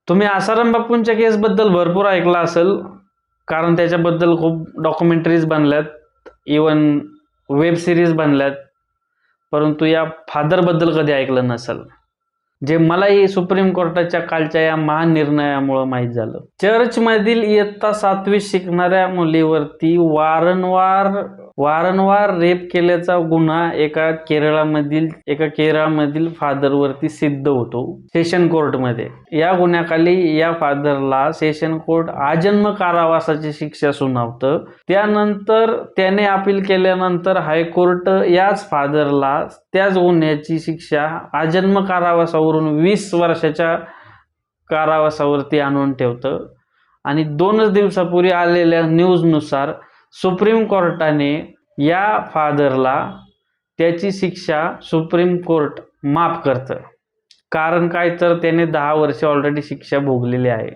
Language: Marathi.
तुम्ही आसाराम बापूंच्या केसबद्दल भरपूर ऐकलं असेल, कारण त्याच्याबद्दल खूप डॉक्युमेंटरीज बनल्यात, इवन वेब सिरीज बनल्यात. परंतु या फादरबद्दल कधी ऐकलं नसेल, जे मलाही सुप्रीम कोर्टाच्या कालच्या या महान निर्णयामुळे माहीत झालं. चर्चमधील इयत्ता 7वी शिकणाऱ्या मुलीवरती वारंवार रेप केल्याचा गुन्हा एका केरळमधील फादरवरती सिद्ध होतो सेशन कोर्टमध्ये. या गुन्ह्याखाली या फादरला सेशन कोर्ट आजन्म कारावासाची शिक्षा सुनावतं. त्यानंतर त्याने अपील केल्यानंतर हायकोर्ट याच फादरला त्याच गुन्ह्याची शिक्षा आजन्म कारावासावरून 20 वर्षाच्या कारावासावरती आणून ठेवतं. आणि 2 दिवसापूर्वी आलेल्या न्यूजनुसार सुप्रीम कोर्टाने या फादरला त्याची शिक्षा सुप्रीम कोर्ट माफ करतं. कारण काय तर त्याने 10 वर्षे ऑलरेडी शिक्षा भोगलेली आहे.